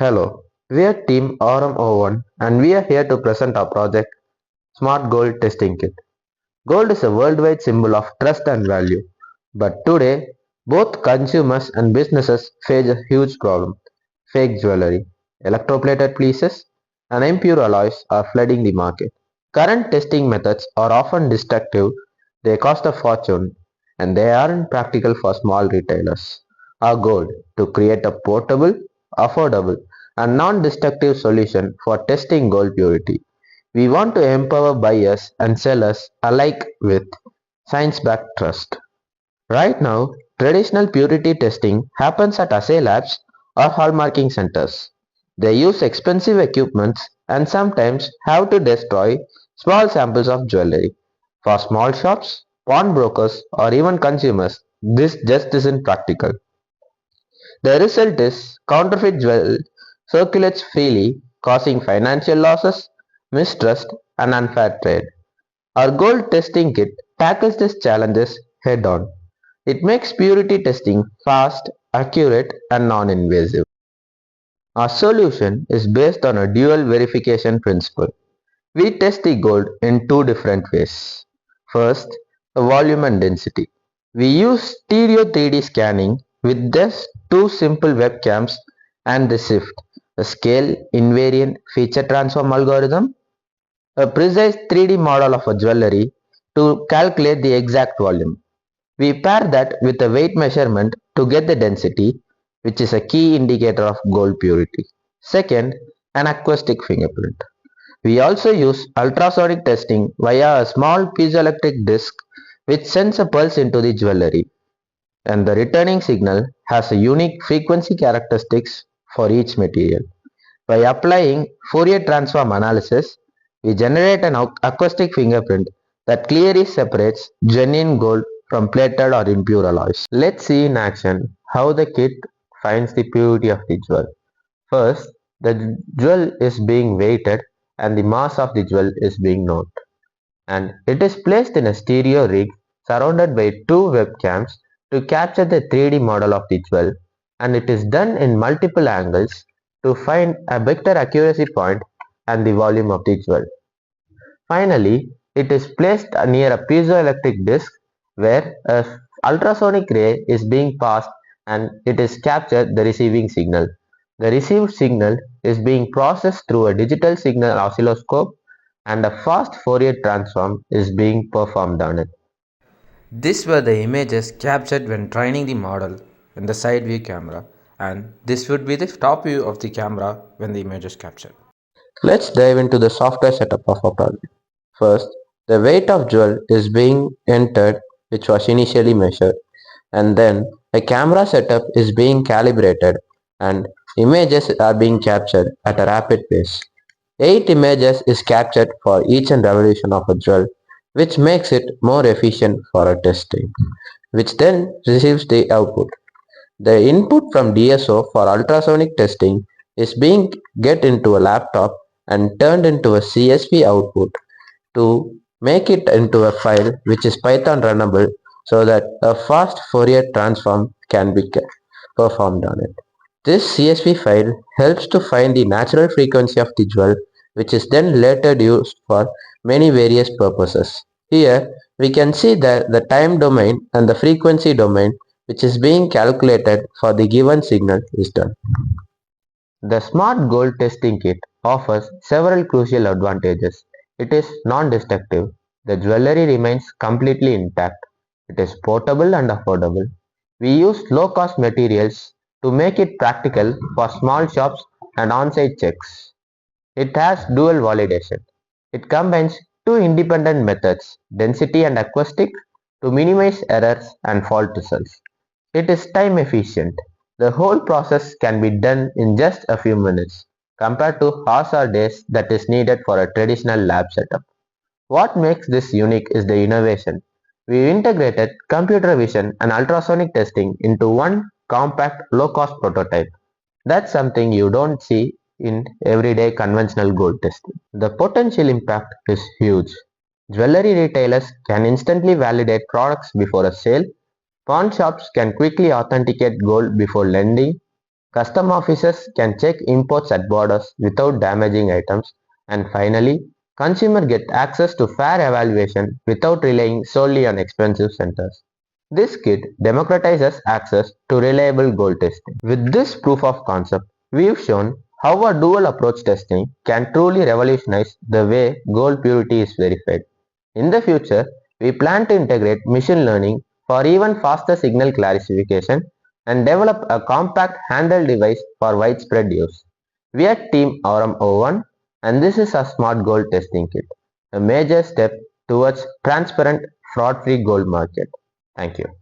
Hello, we are Team RM01 and we are here to present our project Smart Gold Testing Kit. Gold is a worldwide symbol of trust and value, but today both consumers and businesses face a huge problem. Fake jewelry, electroplated pieces, and impure alloys are flooding the market. Current testing methods are often destructive, they cost a fortune, and they aren't practical for small retailers. Our goal to create a portable, affordable, and non-destructive solution for testing gold purity. We want to empower buyers and sellers alike with science-backed trust. Right now, traditional purity testing happens at assay labs or hallmarking centers. They use expensive equipment and sometimes have to destroy small samples of jewelry. For small shops, pawnbrokers, or even consumers, this just isn't practical. The result is counterfeit jewelry circulates freely, causing financial losses, mistrust, and unfair trade. Our gold testing kit tackles these challenges head on. It makes purity testing fast, accurate, and non-invasive. Our solution is based on a dual verification principle. We test the gold in two different ways. First, the volume and density. We use stereo 3D scanning with just two simple webcams and the SIFT, the scale invariant feature transform algorithm, a precise 3D model of a jewelry to calculate the exact volume. We pair that with a weight measurement to get the density, which is a key indicator of gold purity. Second, an acoustic fingerprint. We also use ultrasonic testing via a small piezoelectric disc which sends a pulse into the jewelry, and the returning signal has a unique frequency characteristics for each material. By applying Fourier transform analysis, we generate an acoustic fingerprint that clearly separates genuine gold from plated or impure alloys. Let's see in action how the kit finds the purity of the jewel. First, the jewel is being weighted and the mass of the jewel is being noted, and it is placed in a stereo rig surrounded by two webcams to capture the 3D model of the jewel, and it is done in multiple angles to find a better accuracy point and the volume of the jewel. Finally, it is placed near a piezoelectric disc where a ultrasonic ray is being passed and it is captured the receiving signal. The received signal is being processed through a digital signal oscilloscope and a fast Fourier transform is being performed on it. These were the images captured when training the model in the side view camera, and this would be the top view of the camera when the image is captured. Let's dive into the software setup of our project. First, the weight of jewel is being entered, which was initially measured, and then a camera setup is being calibrated and images are being captured at a rapid pace. 8 images is captured for each and revolution of a jewel, which makes it more efficient for a testing, which then receives the output. The input from DSO for ultrasonic testing is being get into a laptop and turned into a CSV output to make it into a file which is Python runnable so that a fast Fourier transform can be performed on it. This CSV file helps to find the natural frequency of the jewel, which is then later used for many various purposes. Here we can see that the time domain and the frequency domain which is being calculated for the given signal is done. The Smart Gold Testing Kit offers several crucial advantages. It is non-destructive. The jewelry remains completely intact. It is portable and affordable. We use low-cost materials to make it practical for small shops and on-site checks. It has dual validation. It combines two independent methods, density and acoustic, to minimize errors and fault results. It is time efficient. The whole process can be done in just a few minutes, compared to hours or days that is needed for a traditional lab setup. What makes this unique is the innovation. We integrated computer vision and ultrasonic testing into one compact, low-cost prototype. That's something you don't see in everyday conventional gold testing. The potential impact is huge. Jewelry retailers can instantly validate products before a sale. Pawn shops can quickly authenticate gold before lending. Custom officers can check imports at borders without damaging items. And finally, consumers get access to fair evaluation without relying solely on expensive centers. This kit democratizes access to reliable gold testing. With this proof of concept, we've shown how a dual approach testing can truly revolutionize the way gold purity is verified. In the future, we plan to integrate machine learning for even faster signal classification and develop a compact handheld device for widespread use. We are Team Aurum O1 and this is a smart gold testing kit, a major step towards transparent, fraud-free gold market. Thank you.